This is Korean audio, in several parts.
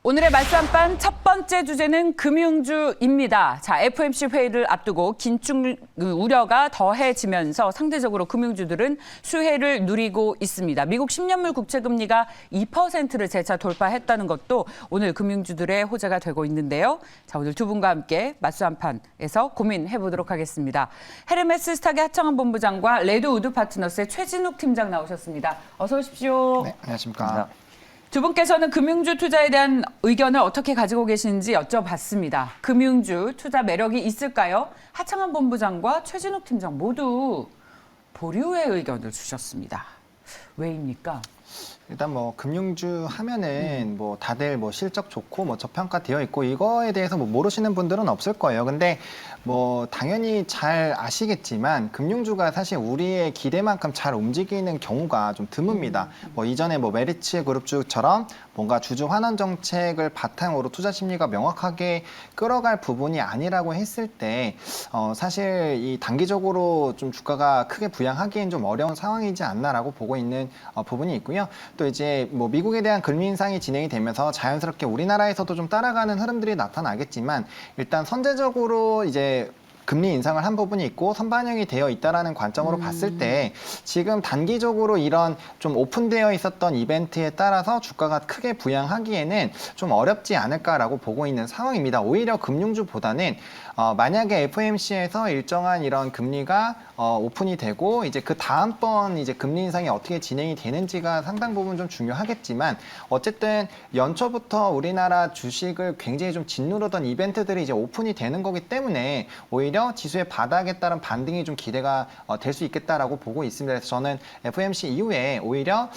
오늘의 말씀판 첫 번째 주제는 금융주입니다. 자, FOMC 회의를 앞두고 긴축 우려가 더해지면서 상대적으로 금융주들은 수혜를 누리고 있습니다. 미국 10년물 국채금리가 2%를 재차 돌파했다는 것도 오늘 금융주들의 호재가 되고 있는데요. 자, 오늘 두 분과 함께 말씀판에서 고민해 보도록 하겠습니다. 헤르메스 스탁의 하창원 본부장과 레드우드 파트너스의 최진욱 팀장 나오셨습니다. 어서 오십시오. 네, 안녕하십니까. 두 분께서는 금융주 투자에 대한 의견을 어떻게 가지고 계시는지 여쭤봤습니다. 금융주 투자 매력이 있을까요? 하창원 본부장과 최진욱 팀장 모두 보류의 의견을 주셨습니다. 왜입니까? 일단 뭐 금융주 하면은 뭐 다들 뭐 실적 좋고 뭐 저평가되어 있고 이거에 대해서 뭐 모르시는 분들은 없을 거예요. 근데 뭐 당연히 잘 아시겠지만 금융주가 사실 우리의 기대만큼 잘 움직이는 경우가 좀 드뭅니다. 뭐 이전에 뭐 메리츠 그룹주처럼 뭔가 주주 환원 정책을 바탕으로 투자 심리가 명확하게 끌어갈 부분이 아니라고 했을 때 사실 이 단기적으로 좀 주가가 크게 부양하기엔 좀 어려운 상황이지 않나라고 보고 있는 부분이 있고요. 또 이제 뭐 미국에 대한 금리 인상이 진행이 되면서 자연스럽게 우리나라에서도 좀 따라가는 흐름들이 나타나겠지만 일단 선제적으로 이제 금리 인상을 한 부분이 있고 선반영이 되어 있다라는 관점으로 봤을 때 지금 단기적으로 이런 좀 오픈되어 있었던 이벤트에 따라서 주가가 크게 부양하기에는 좀 어렵지 않을까라고 보고 있는 상황입니다. 오히려 금융주보다는 만약에 FOMC에서 일정한 이런 금리가 오픈이 되고 이제 그 다음번 이제 금리 인상이 어떻게 진행이 되는지가 상당 부분 좀 중요하겠지만 어쨌든 연초부터 우리나라 주식을 굉장히 좀 짓누르던 이벤트들이 이제 오픈이 되는 거기 때문에 오히려 지수의 바닥에 따른 반등이 좀 기대가 될 수 있겠다라고 보고 있습니다. 그래서 저는 FOMC 이후에 오히려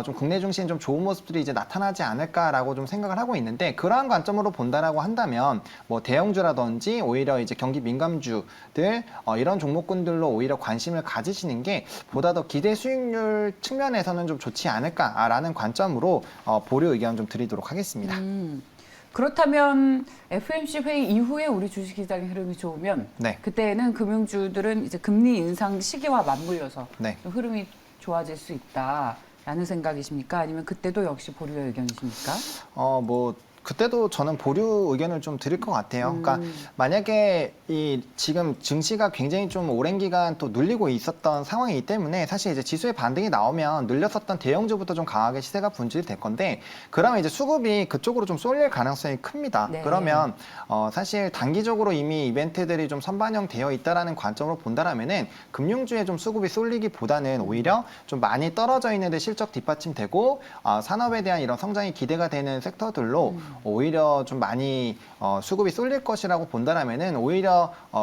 좀 국내 중심 좀 좋은 모습들이 이제 나타나지 않을까라고 좀 생각을 하고 있는데 그러한 관점으로 본다라고 한다면 뭐 대형주라든지 오히려 이제 경기 민감주들 이런 종목군들로 오히려 관심을 가지시는 게 보다 더 기대 수익률 측면에서는 좀 좋지 않을까라는 관점으로 보류 의견 좀 드리도록 하겠습니다. 그렇다면 FOMC 회의 이후에 우리 주식시장의 흐름이 좋으면 네. 그때는 금융주들은 이제 금리 인상 시기와 맞물려서 네. 흐름이 좋아질 수 있다라는 생각이십니까? 아니면 그때도 역시 보류의 의견이십니까? 뭐 그때도 저는 보류 의견을 좀 드릴 것 같아요. 그러니까 만약에 이 지금 증시가 굉장히 좀 오랜 기간 또 눌리고 있었던 상황이기 때문에 사실 이제 지수의 반등이 나오면 눌렸었던 대형주부터 좀 강하게 시세가 분출이 될 건데 그러면 이제 수급이 그쪽으로 좀 쏠릴 가능성이 큽니다. 네. 그러면 사실 단기적으로 이미 이벤트들이 좀 선반영되어 있다라는 관점으로 본다라면은 금융주에 좀 수급이 쏠리기보다는 오히려 좀 많이 떨어져 있는데 실적 뒷받침되고 산업에 대한 이런 성장이 기대가 되는 섹터들로 오히려 좀 많이 수급이 쏠릴 것이라고 본다라면은 오히려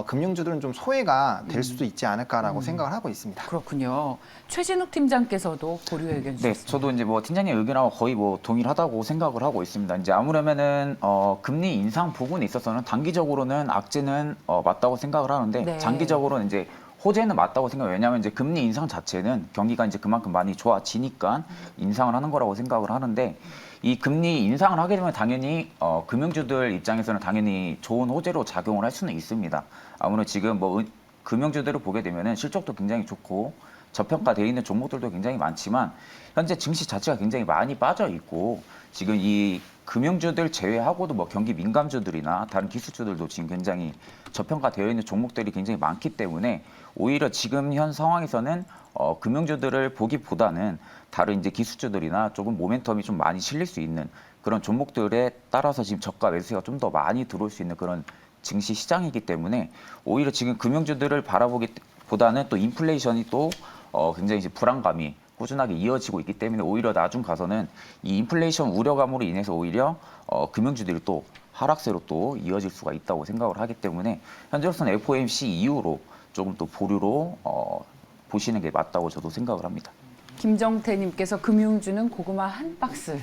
금융주들은 좀 소외가 될 수도 있지 않을까라고 생각을 하고 있습니다. 그렇군요. 최진욱 팀장께서도 보류의 의견 네, 주셨습니다. 저도 이제 뭐 팀장님 의견하고 거의 뭐 동일하다고 생각을 하고 있습니다. 이제 아무래면은 금리 인상 부분에 있어서는 단기적으로는 악재는 맞다고 생각을 하는데 네. 장기적으로는 이제 호재는 맞다고 생각해요. 왜냐하면 이제 금리 인상 자체는 경기가 이제 그만큼 많이 좋아지니까 인상을 하는 거라고 생각을 하는데 이 금리 인상을 하게 되면 당연히 금융주들 입장에서는 당연히 좋은 호재로 작용을 할 수는 있습니다. 아무래도 지금 뭐 금융주들을 보게 되면은 실적도 굉장히 좋고 저평가되어 있는 종목들도 굉장히 많지만 현재 증시 자체가 굉장히 많이 빠져 있고 지금 이 금융주들 제외하고도 뭐 경기 민감주들이나 다른 기술주들도 지금 굉장히 저평가되어 있는 종목들이 굉장히 많기 때문에 오히려 지금 현 상황에서는 금융주들을 보기보다는 다른 이제 기술주들이나 조금 모멘텀이 좀 많이 실릴 수 있는 그런 종목들에 따라서 지금 저가 매수가 좀 더 많이 들어올 수 있는 그런 증시 시장이기 때문에 오히려 지금 금융주들을 바라보기보다는 또 인플레이션이 또 굉장히 이제 불안감이 꾸준하게 이어지고 있기 때문에 오히려 나중 가서는 이 인플레이션 우려감으로 인해서 오히려 금융주들이 또 하락세로 또 이어질 수가 있다고 생각을 하기 때문에 현재로서는 FOMC 이후로 조금 또 보류로 보시는 게 맞다고 저도 생각을 합니다. 김정태님께서 금융주는 고구마 한 박스.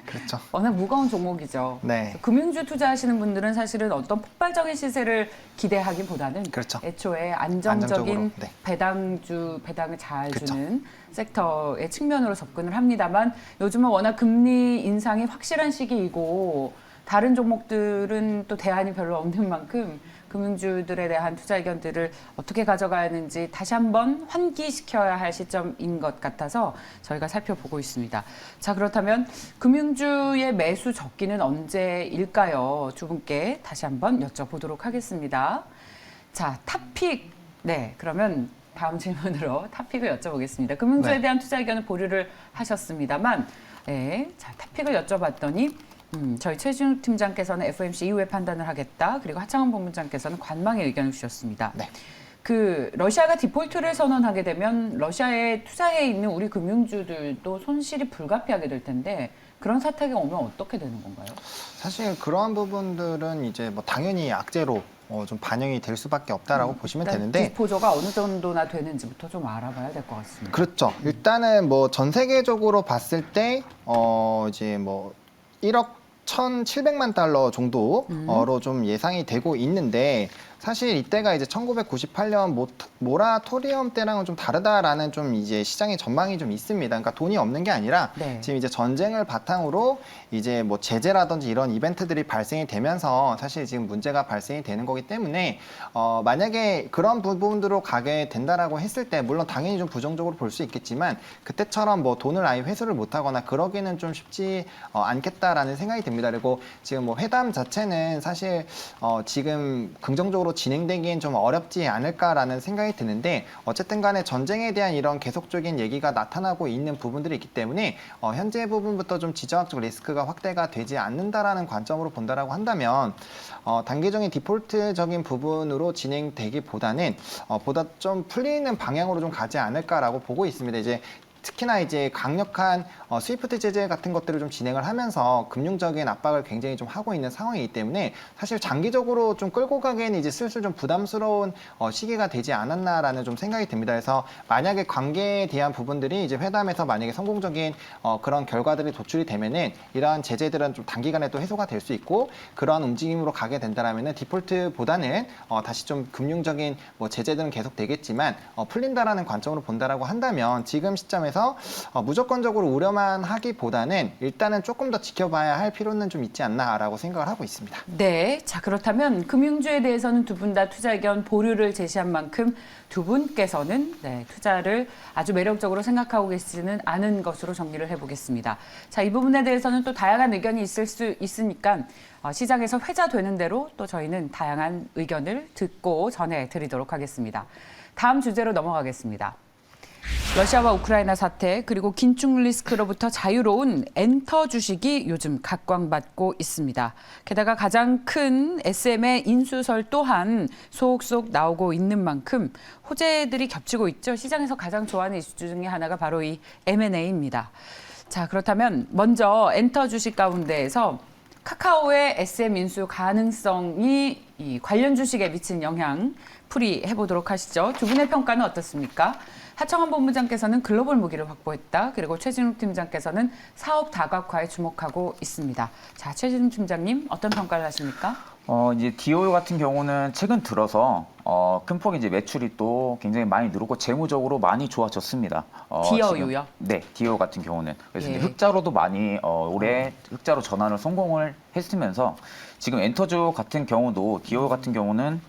그렇죠. 워낙 무거운 종목이죠. 네. 금융주 투자하시는 분들은 사실은 어떤 폭발적인 시세를 기대하기보다는 그렇죠. 애초에 안정적으로, 안정적인 네. 배당을 잘 그렇죠. 주는 섹터의 측면으로 접근을 합니다만 요즘은 워낙 금리 인상이 확실한 시기이고 다른 종목들은 또 대안이 별로 없는 만큼 금융주들에 대한 투자 의견들을 어떻게 가져가는지 다시 한번 환기시켜야 할 시점인 것 같아서 저희가 살펴보고 있습니다. 자, 그렇다면 금융주의 매수 적기는 언제일까요? 두 분께 다시 한번 여쭤보도록 하겠습니다. 자, 탑픽. 네, 그러면 다음 질문으로 탑픽을 여쭤보겠습니다. 금융주에 네. 대한 투자 의견을 보류를 하셨습니다만, 네, 자, 탑픽을 여쭤봤더니 저희 최진욱 팀장께서는 FOMC 이후에 판단을 하겠다. 그리고 하창원 본부장께서는 관망의 의견을 주셨습니다. 네. 그 러시아가 디폴트를 선언하게 되면 러시아에 투자해 있는 우리 금융주들도 손실이 불가피하게 될 텐데 그런 사태가 오면 어떻게 되는 건가요? 사실 그러한 부분들은 이제 뭐 당연히 악재로 좀 반영이 될 수밖에 없다라고 보시면 일단 되는데 디스포저가 어느 정도나 되는지부터 좀 알아봐야 될 것 같습니다. 그렇죠. 일단은 뭐 전 세계적으로 봤을 때 이제 뭐 1억 1,700만 달러 정도로 좀 예상이 되고 있는데 사실 이때가 이제 1998년 모라토리엄 때랑은 좀 다르다라는 좀 이제 시장의 전망이 좀 있습니다. 그러니까 돈이 없는 게 아니라 네. 지금 이제 전쟁을 바탕으로 이제 뭐 제재라든지 이런 이벤트들이 발생이 되면서 사실 지금 문제가 발생이 되는 거기 때문에 만약에 그런 부분으로 가게 된다라고 했을 때 물론 당연히 좀 부정적으로 볼 수 있겠지만 그때처럼 뭐 돈을 아예 회수를 못하거나 그러기는 좀 쉽지 않겠다라는 생각이 듭니다. 그리고 지금 뭐 회담 자체는 사실 지금 긍정적으로 진행되기엔 좀 어렵지 않을까라는 생각이 드는데 어쨌든 간에 전쟁에 대한 이런 계속적인 얘기가 나타나고 있는 부분들이 있기 때문에 현재 부분부터 좀 지정학적 리스크가 확대가 되지 않는다라는 관점으로 본다라고 한다면 단기적인 디폴트적인 부분으로 진행되기보다는 보다 좀 풀리는 방향으로 좀 가지 않을까라고 보고 있습니다. 이제 특히나 이제 강력한 스위프트 제재 같은 것들을 좀 진행을 하면서 금융적인 압박을 굉장히 좀 하고 있는 상황이기 때문에 사실 장기적으로 좀 끌고 가기에는 이제 슬슬 좀 부담스러운 시기가 되지 않았나라는 좀 생각이 듭니다. 그래서 만약에 관계에 대한 부분들이 이제 회담에서 만약에 성공적인 그런 결과들이 도출이 되면은 이러한 제재들은 좀 단기간에 또 해소가 될 수 있고 그러한 움직임으로 가게 된다라면은 디폴트보다는 다시 좀 금융적인 뭐 제재들은 계속 되겠지만 풀린다라는 관점으로 본다라고 한다면 지금 시점에서 무조건적으로 우려만 하기보다는 일단은 조금 더 지켜봐야 할 필요는 좀 있지 않나라고 생각을 하고 있습니다. 네, 자 그렇다면 금융주에 대해서는 두 분 다 투자 의견 보류를 제시한 만큼 두 분께서는 네, 투자를 아주 매력적으로 생각하고 계시지는 않은 것으로 정리를 해보겠습니다. 자, 이 부분에 대해서는 또 다양한 의견이 있을 수 있으니까 시장에서 회자되는 대로 또 저희는 다양한 의견을 듣고 전해드리도록 하겠습니다. 다음 주제로 넘어가겠습니다. 러시아와 우크라이나 사태 그리고 긴축 리스크로부터 자유로운 엔터 주식이 요즘 각광받고 있습니다. 게다가 가장 큰 SM의 인수설 또한 속속 나오고 있는 만큼 호재들이 겹치고 있죠. 시장에서 가장 좋아하는 이슈 중에 하나가 바로 이 M&A입니다. 자, 그렇다면 먼저 엔터 주식 가운데에서 카카오의 SM 인수 가능성이 이 관련 주식에 미친 영향 풀이해보도록 하시죠. 두 분의 평가는 어떻습니까? 하청원 본부장께서는 글로벌 무기를 확보했다. 그리고 최진욱 팀장께서는 사업 다각화에 주목하고 있습니다. 자, 최진욱 팀장님 어떤 평가를 하십니까? 이제 디오유 같은 경우는 최근 들어서 큰 폭의 이제 매출이 또 굉장히 많이 늘었고 재무적으로 많이 좋아졌습니다. 디오유요? 네, 디오유 같은 경우는 그래서 예. 이제 흑자로도 많이 올해 흑자로 전환을 성공을 했으면서 지금 엔터주 같은 경우도 디오유 같은 경우는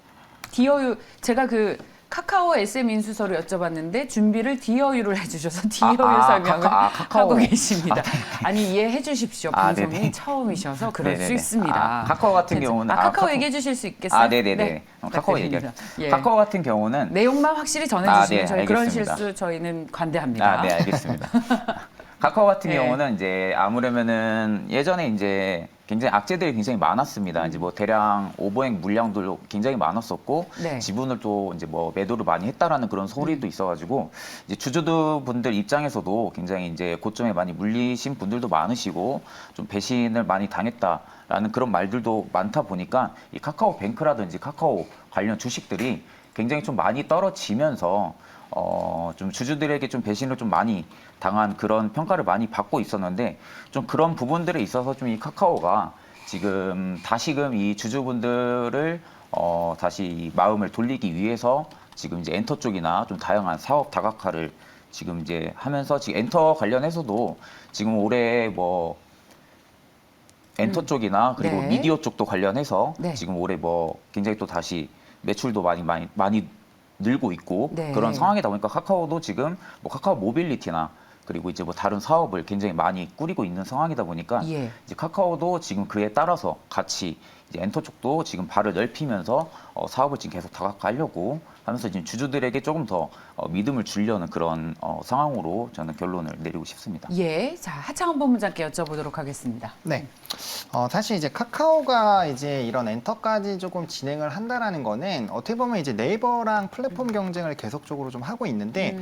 디오유 제가 그 카카오 SM 인수서를 여쭤봤는데 준비를 디어유를 해주셔서 디어유 설명을 하고 계십니다. 아니 이해해 주십시오. 방송이 네네. 처음이셔서 그럴 네네네. 수 있습니다. 카카오 같은 경우는 카카오 얘기해 주실 수 있겠어요? 네네네. 네, 카카오 부탁드립니다. 얘기할게요. 예. 카카오 같은 경우는 내용만 확실히 전해주시면 네, 저희 그런 알겠습니다. 실수 저희는 관대합니다. 네, 알겠습니다. 카카오 같은 네. 경우는 이제 아무래면은 예전에 이제 굉장히 악재들이 굉장히 많았습니다. 이제 뭐 대량 오버행 물량도 굉장히 많았었고 네. 지분을 또 이제 뭐 매도를 많이 했다라는 그런 소리도 있어가지고 이제 주주분들 입장에서도 굉장히 이제 고점에 많이 물리신 분들도 많으시고 좀 배신을 많이 당했다라는 그런 말들도 많다 보니까 이 카카오뱅크라든지 카카오 관련 주식들이 굉장히 좀 많이 떨어지면서 좀 주주들에게 좀 배신을 좀 많이 당한 그런 평가를 많이 받고 있었는데 좀 그런 부분들에 있어서 좀 이 카카오가 지금 다시금 이 주주분들을 다시 이 마음을 돌리기 위해서 지금 이제 엔터 쪽이나 좀 다양한 사업 다각화를 지금 이제 하면서 지금 엔터 관련해서도 지금 올해 뭐 엔터 쪽이나 그리고 네. 미디어 쪽도 관련해서 네. 지금 올해 뭐 굉장히 또 다시 매출도 많이 늘고 있고 네. 그런 상황이다 보니까 카카오도 지금 뭐 카카오 모빌리티나 그리고 이제 뭐 다른 사업을 굉장히 많이 꾸리고 있는 상황이다 보니까 예. 이제 카카오도 지금 그에 따라서 같이 이제 엔터 쪽도 지금 발을 넓히면서 사업을 지금 계속 다각화하려고 하면서 지금 주주들에게 조금 더 믿음을 주려는 그런 상황으로 저는 결론을 내리고 싶습니다. 예. 자, 하창원 본부장께 여쭤보도록 하겠습니다. 네. 사실 이제 카카오가 이제 이런 엔터까지 조금 진행을 한다라는 거는 어떻게 보면 이제 네이버랑 플랫폼 경쟁을 계속적으로 좀 하고 있는데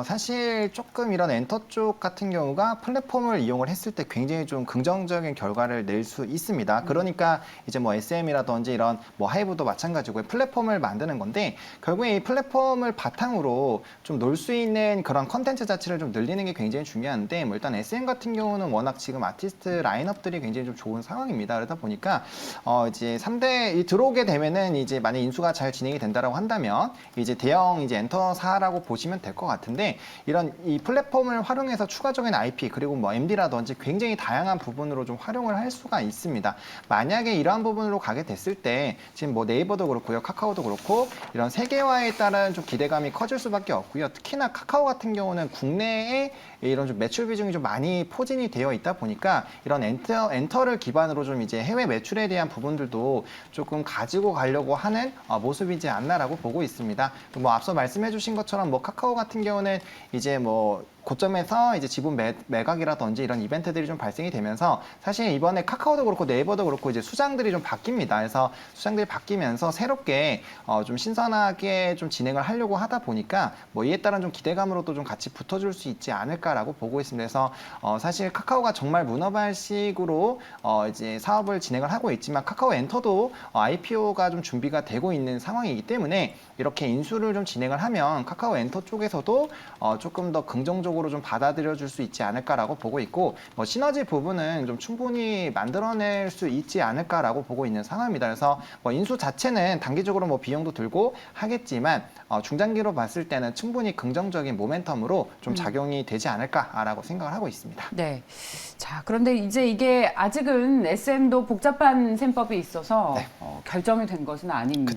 사실 조금 이런 엔터 쪽 같은 경우가 플랫폼을 이용을 했을 때 굉장히 좀 긍정적인 결과를 낼 수 있습니다. 그러니까 이제 뭐 SM이라든지 이런 뭐 하이브도 마찬가지고 플랫폼을 만드는 건데 결국에 이 플랫폼을 바탕으로 좀 놀 수 있는 그런 컨텐츠 자체를 좀 늘리는 게 굉장히 중요한데 뭐 일단 SM 같은 경우는 워낙 지금 아티스트 라인업들이 굉장히 좀 좋은 상황입니다. 그러다 보니까 이제 3대 들어오게 되면은 이제 만약 인수가 잘 진행이 된다라고 한다면 이제 대형 이제 엔터사라고 보시면 될 것 같은데 이런 이 플랫폼을 활용해서 추가적인 IP 그리고 뭐 MD라든지 굉장히 다양한 부분으로 좀 활용을 할 수가 있습니다. 만약에 이러한 부분으로 가게 됐을 때 지금 뭐 네이버도 그렇고요, 카카오도 그렇고 이런 세계화에 따른 좀 기대감이 커질 수밖에 없고요. 특히나 카카오 같은 경우는 국내에 이런 좀 매출 비중이 좀 많이 포진이 되어 있다 보니까 이런 엔터를 기반으로 좀 이제 해외 매출에 대한 부분들도 조금 가지고 가려고 하는 모습이지 않나라고 보고 있습니다. 뭐 앞서 말씀해주신 것처럼 뭐 카카오 같은 경우는 이제 뭐 고점에서 이제 지분 매각이라든지 이런 이벤트들이 좀 발생이 되면서 사실 이번에 카카오도 그렇고 네이버도 그렇고 이제 수장들이 좀 바뀝니다. 그래서 수장들이 바뀌면서 새롭게 좀 신선하게 좀 진행을 하려고 하다 보니까 뭐 이에 따른 좀 기대감으로도 좀 같이 붙어줄 수 있지 않을까라고 보고 있습니다. 그래서 사실 카카오가 정말 문어발식으로 이제 사업을 진행을 하고 있지만 카카오 엔터도 IPO가 좀 준비가 되고 있는 상황이기 때문에 이렇게 인수를 좀 진행을 하면 카카오 엔터 쪽에서도 조금 더 긍정적으로 좀 받아들여 줄 수 있지 않을까라고 보고 있고 뭐 시너지 부분은 좀 충분히 만들어낼 수 있지 않을까라고 보고 있는 상황입니다. 그래서 뭐 인수 자체는 단기적으로 뭐 비용도 들고 하겠지만 중장기로 봤을 때는 충분히 긍정적인 모멘텀으로 좀 작용이 되지 않을까라고 생각을 하고 있습니다. 네. 자, 그런데 이제 이게 아직은 SM도 복잡한 셈법이 있어서 네. 결정이 된 것은 아닙니다.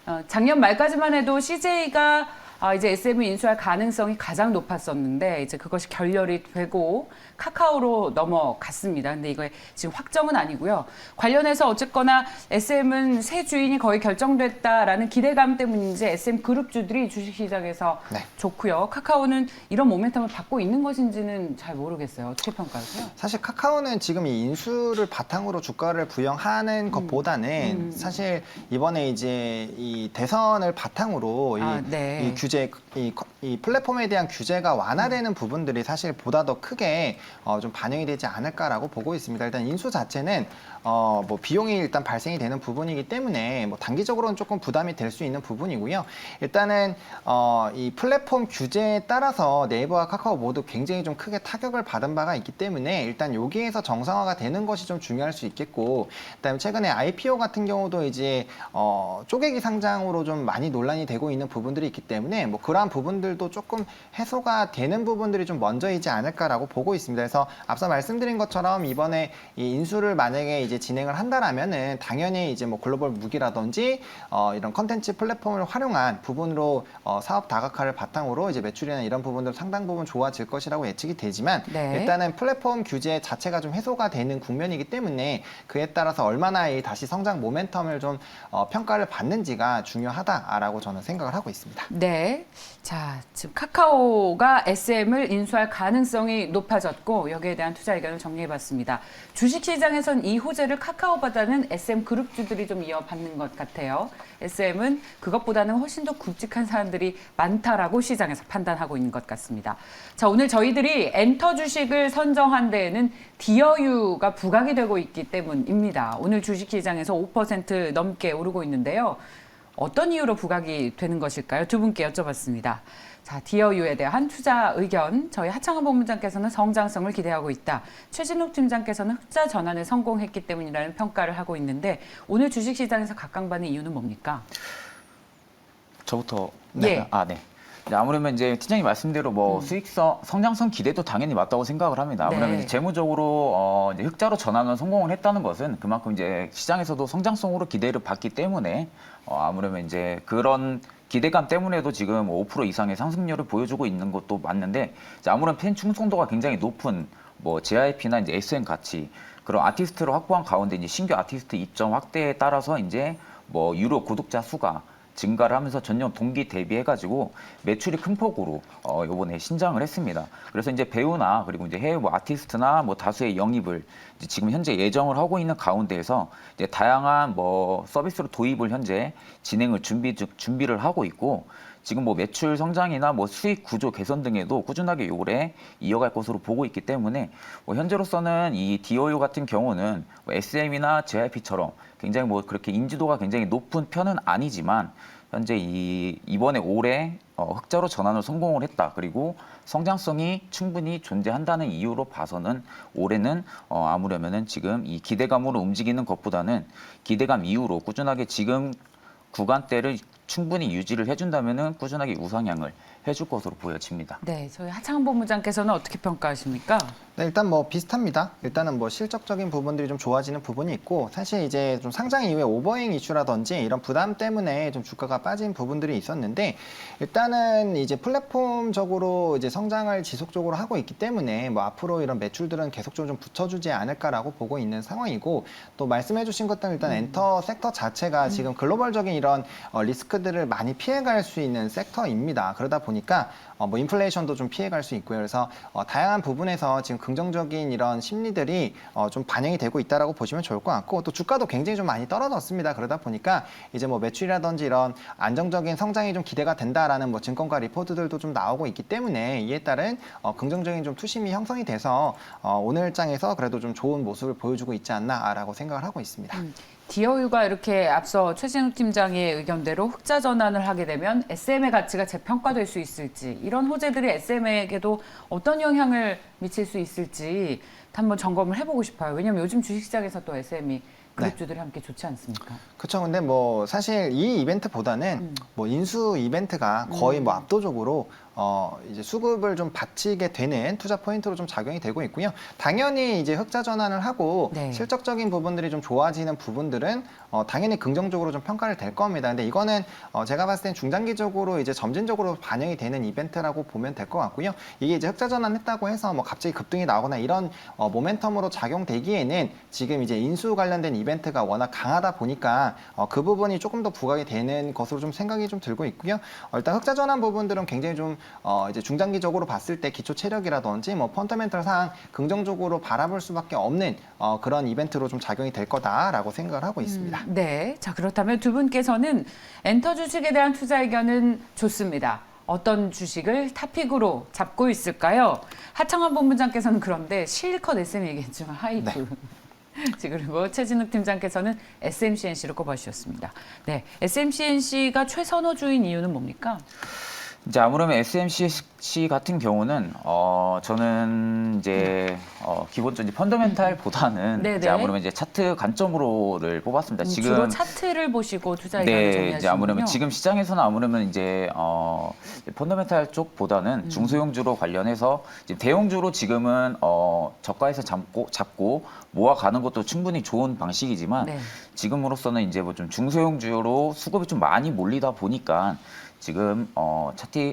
그쵸. 작년 말까지만 해도 CJ가 이제 SM을 인수할 가능성이 가장 높았었는데 이제 그것이 결렬이 되고 카카오로 넘어갔습니다. 근데 이거 지금 확정은 아니고요. 관련해서 어쨌거나 SM은 새 주인이 거의 결정됐다라는 기대감 때문인지 SM 그룹주들이 주식시장에서 네. 좋고요. 카카오는 이런 모멘텀을 받고 있는 것인지는 잘 모르겠어요. 어떻게 평가하세요? 사실 카카오는 지금 이 인수를 바탕으로 주가를 부양하는 것보다는 사실 이번에 이제 이 대선을 바탕으로 네. 이 규제, 이 플랫폼에 대한 규제가 완화되는 부분들이 사실 보다 더 크게 좀 반영이 되지 않을까라고 보고 있습니다. 일단 인수 자체는 뭐 비용이 일단 발생이 되는 부분이기 때문에 뭐 단기적으로는 조금 부담이 될 수 있는 부분이고요. 일단은 이 플랫폼 규제에 따라서 네이버와 카카오 모두 굉장히 좀 크게 타격을 받은 바가 있기 때문에 일단 여기에서 정상화가 되는 것이 좀 중요할 수 있겠고, 그다음에 최근에 IPO 같은 경우도 이제 쪼개기 상장으로 좀 많이 논란이 되고 있는 부분들이 있기 때문에 뭐 그러한 부분들도 조금 해소가 되는 부분들이 좀 먼저이지 않을까라고 보고 있습니다. 그래서 앞서 말씀드린 것처럼 이번에 이 인수를 만약에 이제 진행을 한다라면은 당연히 이제 뭐 글로벌 무기라든지 이런 컨텐츠 플랫폼을 활용한 부분으로 사업 다각화를 바탕으로 이제 매출이나 이런 부분들 상당 부분 좋아질 것이라고 예측이 되지만 네. 일단은 플랫폼 규제 자체가 좀 해소가 되는 국면이기 때문에 그에 따라서 얼마나 이 다시 성장 모멘텀을 좀 평가를 받는지가 중요하다라고 저는 생각을 하고 있습니다. 네. 자, 지금 카카오가 SM을 인수할 가능성이 높아졌고 여기에 대한 투자 의견을 정리해봤습니다. 주식시장에선 이 호재를 카카오보다는 SM 그룹주들이 좀 이어받는 것 같아요. SM은 그것보다는 훨씬 더 굵직한 사람들이 많다라고 시장에서 판단하고 있는 것 같습니다. 자, 오늘 저희들이 엔터 주식을 선정한 데에는 디어유가 부각이 되고 있기 때문입니다. 오늘 주식시장에서 5% 넘게 오르고 있는데요. 어떤 이유로 부각이 되는 것일까요? 두 분께 여쭤봤습니다. 자, 디어유에 대한 투자 의견, 저희 하창원 본부장께서는 성장성을 기대하고 있다. 최진욱 팀장께서는 흑자 전환에 성공했기 때문이라는 평가를 하고 있는데 오늘 주식시장에서 각광받는 이유는 뭡니까? 저부터 예. 네. 아무래도 이제 팀장님 말씀대로 뭐 수익성, 성장성 기대도 당연히 맞다고 생각을 합니다. 아무래도 네. 이제 재무적으로 이제 흑자로 전환을 성공을 했다는 것은 그만큼 이제 시장에서도 성장성으로 기대를 받기 때문에 아무래도 이제 그런 기대감 때문에도 지금 5% 이상의 상승률을 보여주고 있는 것도 맞는데 이제 아무런 팬 충성도가 굉장히 높은 뭐 JYP나 이제 SM 같이 그런 아티스트를 확보한 가운데 이제 신규 아티스트 입점 확대에 따라서 이제 뭐 유료 구독자 수가 증가를 하면서 전년 동기 대비해가지고 매출이 큰 폭으로 이번에 신장을 했습니다. 그래서 이제 배우나 그리고 이제 해외 뭐 아티스트나 뭐 다수의 영입을 이제 지금 현재 예정을 하고 있는 가운데에서 이제 다양한 뭐 서비스로 도입을 현재 진행을 준비를 하고 있고 지금 뭐 매출 성장이나 뭐 수익 구조 개선 등에도 꾸준하게 올해 이어갈 것으로 보고 있기 때문에 뭐 현재로서는 이 DOU 같은 경우는 뭐 SM이나 JYP처럼 굉장히 뭐 그렇게 인지도가 굉장히 높은 편은 아니지만 현재 이번에 올해 흑자로 전환을 성공을 했다. 그리고 성장성이 충분히 존재한다는 이유로 봐서는 올해는 아무려면은 지금 이 기대감으로 움직이는 것보다는 기대감 이후로 꾸준하게 지금 구간대를 충분히 유지를 해준다면은 꾸준하게 우상향을 해줄 것으로 보여집니다. 네, 저희 하창원 본부장께서는 어떻게 평가하십니까? 네, 일단 뭐 비슷합니다. 일단은 뭐 실적적인 부분들이 좀 좋아지는 부분이 있고 사실 이제 좀 상장 이후에 오버행 이슈라든지 이런 부담 때문에 좀 주가가 빠진 부분들이 있었는데 일단은 이제 플랫폼적으로 이제 성장을 지속적으로 하고 있기 때문에 뭐 앞으로 이런 매출들은 계속적으로 좀 붙여주지 않을까라고 보고 있는 상황이고 또 말씀해주신 것처럼 일단 엔터 섹터 자체가 지금 글로벌적인 이런 리스크들을 많이 피해갈 수 있는 섹터입니다. 그러다 보니까 뭐 인플레이션도 좀 피해갈 수 있고요. 그래서 다양한 부분에서 지금 긍정적인 이런 심리들이 좀 반영이 되고 있다라고 보시면 좋을 것 같고 또 주가도 굉장히 좀 많이 떨어졌습니다. 그러다 보니까 이제 뭐 매출이라든지 이런 안정적인 성장이 좀 기대가 된다라는 뭐 증권가 리포트들도 좀 나오고 있기 때문에 이에 따른 긍정적인 좀 투심이 형성이 돼서 오늘 장에서 그래도 좀 좋은 모습을 보여주고 있지 않나라고 생각을 하고 있습니다. DOU가 이렇게 앞서 최진욱 팀장의 의견대로 흑자 전환을 하게 되면 SM의 가치가 재평가될 수 있을지 이런 호재들이 SM에게도 어떤 영향을 미칠 수 있을지 한번 점검을 해보고 싶어요. 왜냐하면 요즘 주식시장에서 또 SM이 그룹주들이 함께 좋지 않습니까? 그렇죠. 근데 뭐 사실 이 이벤트보다는 뭐 인수 이벤트가 거의 뭐 압도적으로 이제 수급을 좀 바치게 되는 투자 포인트로 좀 작용이 되고 있고요. 당연히 이제 흑자 전환을 하고 네. 실적적인 부분들이 좀 좋아지는 부분들은 당연히 긍정적으로 좀 평가를 될 겁니다. 근데 이거는 제가 봤을 땐 중장기적으로 이제 점진적으로 반영이 되는 이벤트라고 보면 될 것 같고요. 이게 이제 흑자 전환했다고 해서 뭐 갑자기 급등이 나오거나 이런 모멘텀으로 작용되기에는 지금 이제 인수 관련된 이벤트가 워낙 강하다 보니까 그 부분이 조금 더 부각이 되는 것으로 좀 생각이 좀 들고 있고요. 일단 흑자 전환 부분들은 굉장히 좀 이제 중장기적으로 봤을 때 기초 체력이라든지 뭐 펀더멘털 상 긍정적으로 바라볼 수밖에 없는 그런 이벤트로 좀 작용이 될 거다라고 생각을 하고 있습니다. 네, 자 그렇다면 두 분께서는 엔터 주식에 대한 투자 의견은 좋습니다. 어떤 주식을 탑픽으로 잡고 있을까요? 하창원 본부장께서는 그런데 실컷 SM 얘기했지만 하이프. 그리고 최진욱 팀장께서는 SMCNC로 꼽아주셨습니다. 네, SMCNC가 최선호주인 이유는 뭡니까? 이제 아무래도 SMC 같은 경우는 저는 이제 기본적으로 펀더멘탈보다는 네네. 이제 아무래도 이제 차트 관점으로를 뽑았습니다. 지금 주로 차트를 보시고 투자 의견을 네, 정리하시는군요. 이제 아무래도 지금 시장에서는 아무래도 이제 펀더멘탈 쪽보다는 중소형주로 관련해서 이제 대형주로 지금은 저가에서 잡고 모아가는 것도 충분히 좋은 방식이지만 네. 지금으로서는 이제 뭐 좀 중소형주로 수급이 좀 많이 몰리다 보니까 지금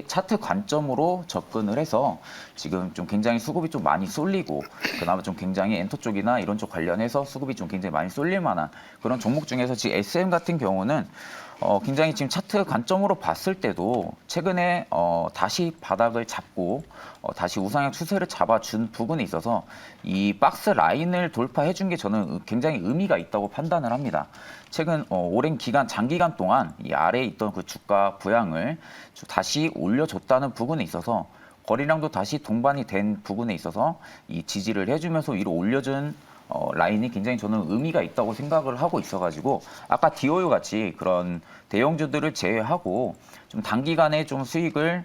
차트 관점으로 접근을 해서 지금 좀 굉장히 수급이 좀 많이 쏠리고 그나마 좀 굉장히 엔터 쪽이나 이런 쪽 관련해서 수급이 좀 굉장히 많이 쏠릴 만한 그런 종목 중에서 지금 SM 같은 경우는 굉장히 지금 차트 관점으로 봤을 때도 최근에 다시 바닥을 잡고 다시 우상향 추세를 잡아준 부분에 있어서 이 박스 라인을 돌파해 준 게 저는 굉장히 의미가 있다고 판단을 합니다. 최근 오랜 기간, 장기간 동안 이 아래에 있던 그 주가 부양을 다시 올려줬다는 부분에 있어서 거래량도 다시 동반이 된 부분에 있어서 이 지지를 해주면서 위로 올려준 라인이 굉장히 저는 의미가 있다고 생각을 하고 있어가지고 아까 DOU 같이 그런 대형주들을 제외하고 좀 단기간에 좀 수익을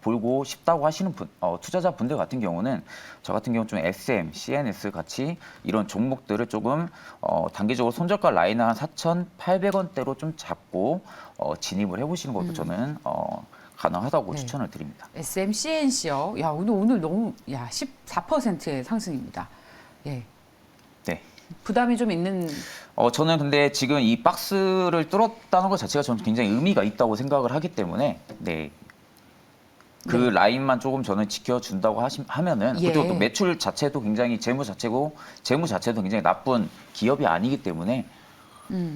보고 싶다고 하시는 투자자분들 같은 경우는 저 같은 경우 좀 SM, CNS 같이 이런 종목들을 조금 단기적으로 손절가 라인을 한 4,800원대로 좀 잡고 진입을 해보시는 것도 저는 가능하다고 네. 추천을 드립니다. SMCNC요. 야, 오늘 너무 14%의 상승입니다. 예. 네. 부담이 좀 있는 저는 근데 지금 이 박스를 뚫었다는 것 자체가 저는 굉장히 의미가 있다고 생각을 하기 때문에 네. 그 네. 라인만 조금 저는 지켜준다고 하면은 예. 그리고 또 매출 자체도 굉장히 재무 자체도 굉장히 나쁜 기업이 아니기 때문에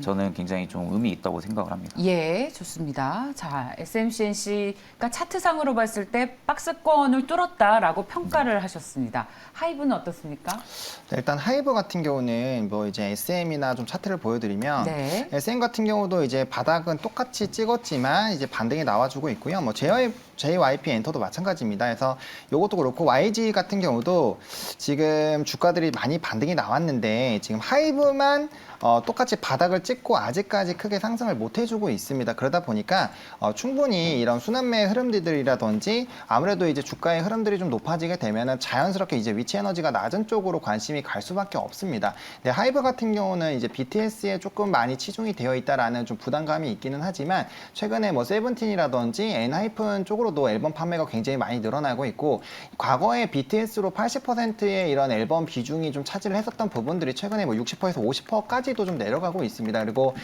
저는 굉장히 좀 의미 있다고 생각을 합니다. 예, 좋습니다. 자, SMCNC가 차트상으로 봤을 때 박스권을 뚫었다라고 평가를 하셨습니다. 하이브는 어떻습니까? 네, 일단 하이브 같은 경우는 뭐 이제 SM이나 좀 차트를 보여드리면 네. SM 같은 경우도 이제 바닥은 똑같이 찍었지만 이제 반등이 나와주고 있고요. 뭐 JYP 엔터도 마찬가지입니다. 그래서 이것도 그렇고 YG 같은 경우도 지금 주가들이 많이 반등이 나왔는데 지금 하이브만 똑같이 바닥을 찍고 아직까지 크게 상승을 못 해주고 있습니다. 그러다 보니까 충분히 이런 순환매 흐름들이라든지 아무래도 이제 주가의 흐름들이 좀 높아지게 되면은 자연스럽게 이제 위치 에너지가 낮은 쪽으로 관심이 갈 수밖에 없습니다. 근데 하이브 같은 경우는 이제 BTS에 조금 많이 치중이 되어 있다라는 좀 부담감이 있기는 하지만 최근에 뭐 세븐틴이라든지 엔하이픈 쪽으로도 앨범 판매가 굉장히 많이 늘어나고 있고 과거에 BTS로 80%의 이런 앨범 비중이 좀 차지를 했었던 부분들이 최근에 뭐 60%에서 50%까지도 좀 내려가고 있습니다. 그리고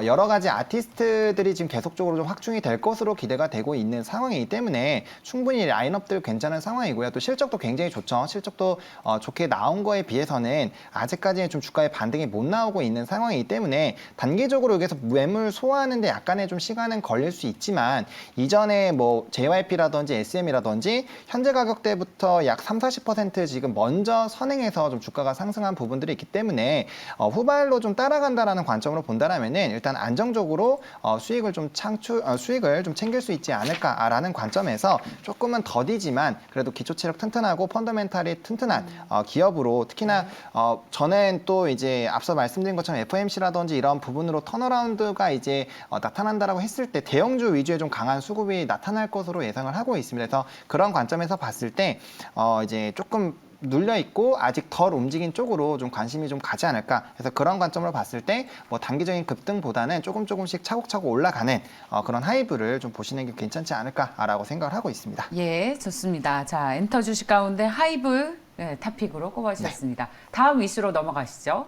여러 가지 아티스트들이 지금 계속적으로 좀 확충이 될 것으로 기대가 되고 있는 상황이기 때문에 충분히 라인업들 괜찮은 상황이고요. 또 실적도 굉장히 좋죠. 실적도 좋게 나온 거에 비해서는 아직까지는 좀 주가의 반등이 못 나오고 있는 상황이기 때문에 단기적으로 여기서 매물 소화하는데 약간의 좀 시간은 걸릴 수 있지만 이전에 뭐 JYP라든지 SM이라든지 현재 가격대부터 약 30-40% 지금 먼저 선행해서 좀 주가가 상승한 부분들이 있기 때문에 후발로 좀 따라간다라는 관점으로 본다라면은 일단 안정적으로 수익을 좀 챙길 수 있지 않을까라는 관점에서 조금은 더디지만 그래도 기초 체력 튼튼하고 펀더멘탈이 튼튼한 기업으로 특히나 저는 또 이제 앞서 말씀드린 것처럼 FOMC라든지 이런 부분으로 턴어라운드가 이제 나타난다라고 했을 때 대형주 위주의 좀 강한 수급이 나타날 것으로 예상을 하고 있습니다. 그래서 그런 관점에서 봤을 때 이제 조금 눌려 있고 아직 덜 움직인 쪽으로 좀 관심이 좀 가지 않을까. 그래서 그런 관점으로 봤을 때 뭐 단기적인 급등보다는 조금씩 차곡차곡 올라가는 그런 하이브를 좀 보시는 게 괜찮지 않을까라고 생각을 하고 있습니다. 예, 좋습니다. 자, 엔터 주식 가운데 하이브 탑픽으로 꼽아주셨습니다. 다음 이슈로 넘어가시죠.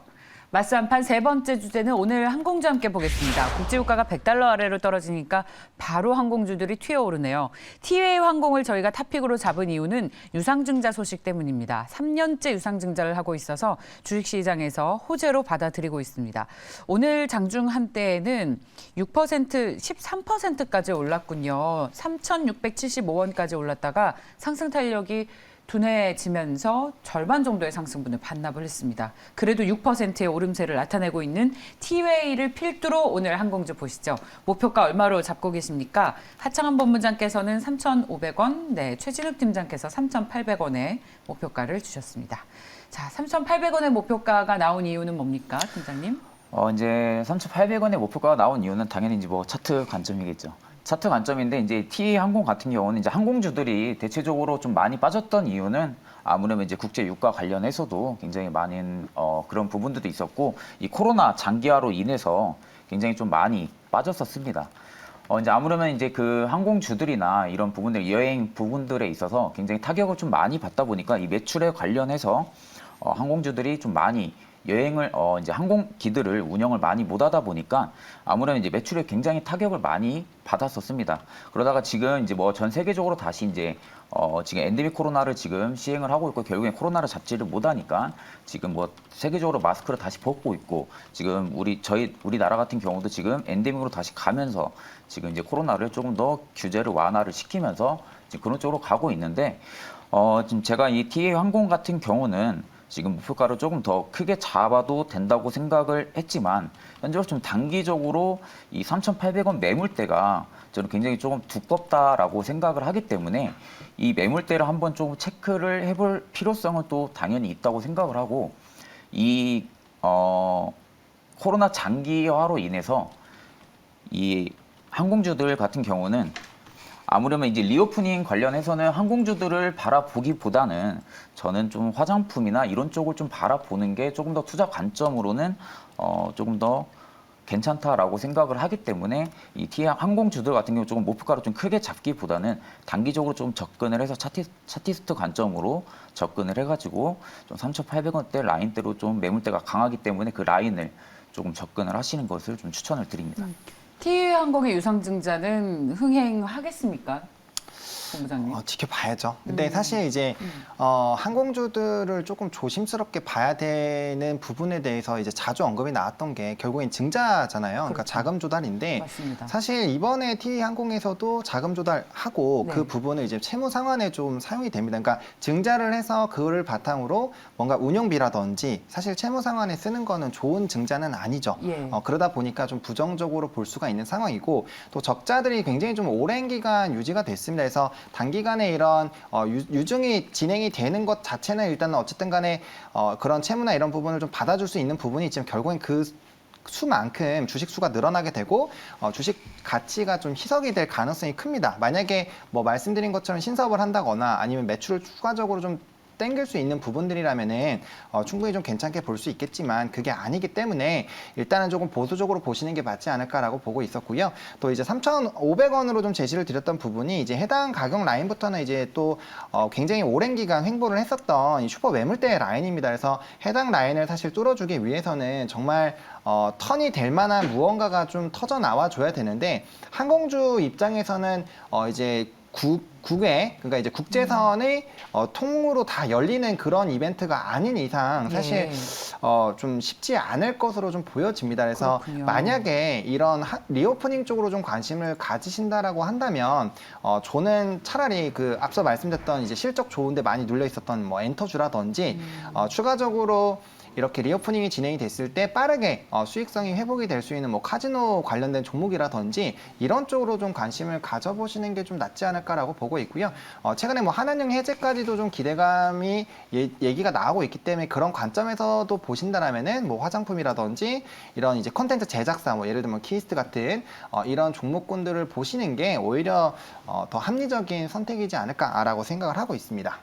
마스 한판 세 번째 주제는 오늘 항공주 함께 보겠습니다. 국제유가가 100달러 아래로 떨어지니까 바로 항공주들이 튀어오르네요. 티웨이 항공을 저희가 탑픽으로 잡은 이유는 유상증자 소식 때문입니다. 3년째 유상증자를 하고 있어서 주식시장에서 호재로 받아들이고 있습니다. 오늘 장중 한때에는 6%, 13%까지 올랐군요. 3,675원까지 올랐다가 상승 탄력이 둔해지면서 절반 정도의 상승분을 반납을 했습니다. 그래도 6%의 오름세를 나타내고 있는 티웨이를 필두로 오늘 항공주 보시죠. 목표가 얼마로 잡고 계십니까? 하창한 본부장께서는 3,500원, 네, 최진욱 팀장께서 3,800원의 목표가를 주셨습니다. 자, 3,800원의 목표가가 나온 이유는 뭡니까, 팀장님? 이제 3,800원의 목표가가 나온 이유는 당연히 이제 뭐 차트 관점이겠죠. 차트 관점인데 이제 TA 항공 같은 경우는 이제 항공주들이 대체적으로 좀 많이 빠졌던 이유는 아무래도 이제 국제 유가 관련해서도 굉장히 많은 그런 부분들도 있었고 이 코로나 장기화로 인해서 굉장히 좀 많이 빠졌었습니다. 이제 아무래도 이제 그 항공주들이나 이런 부분들 여행 부분들에 있어서 굉장히 타격을 좀 많이 받다 보니까 이 매출에 관련해서 항공주들이 좀 많이 여행을 이제 항공기들을 운영을 많이 못하다 보니까 아무래도 이제 매출에 굉장히 타격을 많이 받았었습니다. 그러다가 지금 이제 뭐 전 세계적으로 다시 이제 지금 엔데믹 코로나를 지금 시행을 하고 있고 결국엔 코로나를 잡지를 못하니까 지금 뭐 세계적으로 마스크를 다시 벗고 있고 지금 우리나라 같은 경우도 지금 엔데믹으로 다시 가면서 지금 이제 코로나를 조금 더 규제를 완화를 시키면서 지금 그런 쪽으로 가고 있는데 지금 제가 이 TA 항공 같은 경우는 지금 목표가를 조금 더 크게 잡아도 된다고 생각을 했지만 현재로 좀 단기적으로 이 3,800원 매물대가 저는 굉장히 조금 두껍다라고 생각을 하기 때문에 이 매물대를 한번 조금 체크를 해볼 필요성은 또 당연히 있다고 생각을 하고 이 코로나 장기화로 인해서 이 항공주들 같은 경우는 아무래도 이제 리오프닝 관련해서는 항공주들을 바라보기보다는 저는 좀 화장품이나 이런 쪽을 좀 바라보는 게 조금 더 투자 관점으로는 조금 더 괜찮다라고 생각을 하기 때문에 이 티 항공주들 같은 경우 조금 목표가를 좀 크게 잡기보다는 단기적으로 좀 접근을 해서 차티스트 관점으로 접근을 해가지고 좀 3,800원대 라인대로 좀 매물대가 강하기 때문에 그 라인을 조금 접근을 하시는 것을 좀 추천을 드립니다. 티웨이항공의 유상증자는 흥행하겠습니까? 본부장님. 지켜봐야죠. 근데 사실 이제 항공주들을 조금 조심스럽게 봐야 되는 부분에 대해서 이제 자주 언급이 나왔던 게 결국엔 증자잖아요. 그러니까 그렇죠. 자금 조달인데 맞습니다. 사실 이번에 티웨이항공에서도 자금 조달하고 네. 그 부분을 이제 채무 상환에 좀 사용이 됩니다. 그러니까 증자를 해서 그거를 바탕으로 뭔가 운용비라든지 사실 채무 상환에 쓰는 거는 좋은 증자는 아니죠. 예. 그러다 보니까 좀 부정적으로 볼 수가 있는 상황이고 또 적자들이 굉장히 좀 오랜 기간 유지가 됐습니다. 그래서 단기간에 이런 유증이 진행이 되는 것 자체는 일단은 어쨌든 간에 그런 채무나 이런 부분을 좀 받아줄 수 있는 부분이 있지만 결국엔 그 수만큼 주식 수가 늘어나게 되고 주식 가치가 좀 희석이 될 가능성이 큽니다. 만약에 뭐 말씀드린 것처럼 신사업을 한다거나 아니면 매출을 추가적으로 좀 땡길 수 있는 부분들이라면은 충분히 좀 괜찮게 볼 수 있겠지만 그게 아니기 때문에 일단은 조금 보수적으로 보시는 게 맞지 않을까라고 보고 있었고요. 또 이제 3,500원으로 좀 제시를 드렸던 부분이 이제 해당 가격 라인부터는 이제 또 굉장히 오랜 기간 횡보를 했었던 이 슈퍼 매물대 라인입니다. 그래서 해당 라인을 사실 뚫어주기 위해서는 정말 턴이 될 만한 무언가가 좀 터져 나와 줘야 되는데 항공주 입장에서는 이제 국외, 그러니까 이제 국제선의 통으로 다 열리는 그런 이벤트가 아닌 이상 사실 좀 쉽지 않을 것으로 좀 보여집니다. 그래서 그렇군요. 만약에 이런 리오프닝 쪽으로 좀 관심을 가지신다라고 한다면 저는 차라리 그 앞서 말씀드렸던 이제 실적 좋은데 많이 눌려 있었던 뭐 엔터주라든지 추가적으로 이렇게 리오프닝이 진행이 됐을 때 빠르게 수익성이 회복이 될 수 있는 뭐 카지노 관련된 종목이라든지 이런 쪽으로 좀 관심을 가져보시는 게 좀 낫지 않을까라고 보고 있고요. 최근에 뭐 한한령 해제까지도 좀 기대감이 얘기가 나오고 있기 때문에 그런 관점에서도 보신다라면은 뭐 화장품이라든지 이런 이제 컨텐츠 제작사 뭐 예를 들면 키스트 같은 이런 종목군들을 보시는 게 오히려 더 합리적인 선택이지 않을까라고 생각을 하고 있습니다.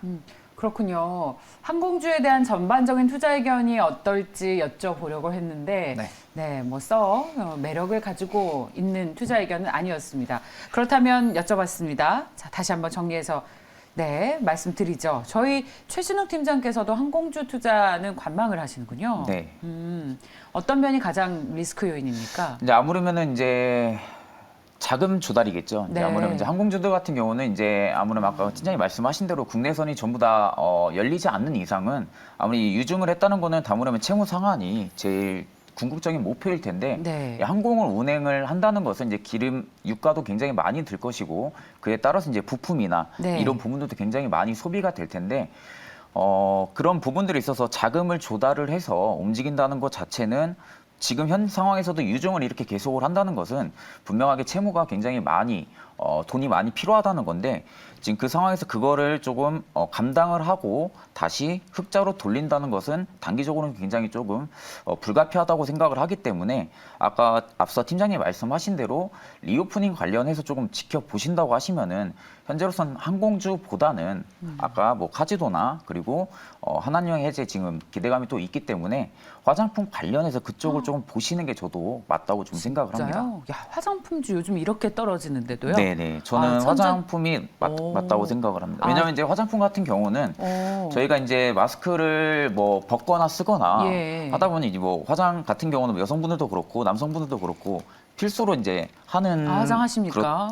그렇군요. 항공주에 대한 전반적인 투자 의견이 어떨지 여쭤보려고 했는데 네. 뭐 매력을 가지고 있는 투자 의견은 아니었습니다. 그렇다면 여쭤봤습니다. 자, 다시 한번 정리해서 말씀드리죠. 저희 최진욱 팀장께서도 항공주 투자는 관망을 하시는군요. 네. 어떤 면이 가장 리스크 요인입니까? 이제 아무르면은 이제 자금 조달이겠죠. 이제 네. 아무래도 이제 항공주들 같은 경우는 이제 아무래도 아까 팀장님 말씀하신 대로 국내선이 전부 다 열리지 않는 이상은 아무리 유증을 했다는 거는 다무라면 채무 상환이 제일 궁극적인 목표일 텐데 이 항공을 운행을 한다는 것은 이제 기름 유가도 굉장히 많이 들 것이고 그에 따라서 이제 부품이나 이런 부분들도 굉장히 많이 소비가 될 텐데 그런 부분들에 있어서 자금을 조달을 해서 움직인다는 것 자체는 지금 현 상황에서도 유증을 이렇게 계속을 한다는 것은 분명하게 채무가 굉장히 많이 돈이 많이 필요하다는 건데 지금 그 상황에서 그거를 조금 감당을 하고 다시 흑자로 돌린다는 것은 단기적으로는 굉장히 조금 불가피하다고 생각을 하기 때문에 아까 앞서 팀장님 말씀하신 대로 리오프닝 관련해서 조금 지켜보신다고 하시면은 현재로선 항공주보다는 아까 뭐 카지노나 그리고 한한령 해제 지금 기대감이 또 있기 때문에 화장품 관련해서 그쪽을 조금 보시는 게 저도 맞다고 좀 생각을 합니다. 야, 화장품주 요즘 이렇게 떨어지는데도요? 네네. 저는 화장품이 맞다고 생각을 합니다. 왜냐하면 이제 화장품 같은 경우는 저희가 이제 마스크를 뭐 벗거나 쓰거나 하다 보니 이제 뭐 화장 같은 경우는 여성분들도 그렇고 남성분들도 그렇고 필수로 이제 하는 화장하십니까?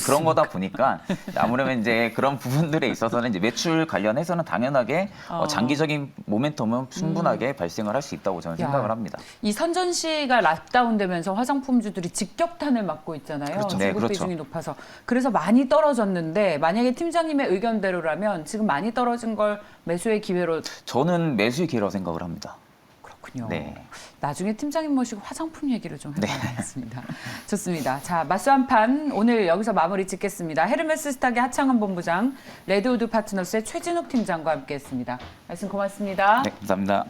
그런 거다 보니까 아무래도 이제 그런 부분들에 있어서는 이제 매출 관련해서는 당연하게 장기적인 모멘텀은 충분하게 발생을 할 수 있다고 저는 생각을 합니다. 이 선전시가 락다운되면서 화장품주들이 직격탄을 맞고 있잖아요. 그렇죠. 중국 비중이 높아서. 그래서 많이 떨어졌는데 만약에 팀장님의 의견대로라면 지금 많이 떨어진 걸 매수의 기회로 저는 매수의 기회라고 생각을 합니다. 그렇군요. 네. 나중에 팀장님 모시고 화장품 얘기를 좀 해봐야겠습니다. 좋습니다. 자, 맞수 한판 오늘 여기서 마무리 짓겠습니다. 헤르메스 스탁의 하창헌 본부장, 레드우드 파트너스의 최진욱 팀장과 함께했습니다. 말씀 고맙습니다. 네, 감사합니다.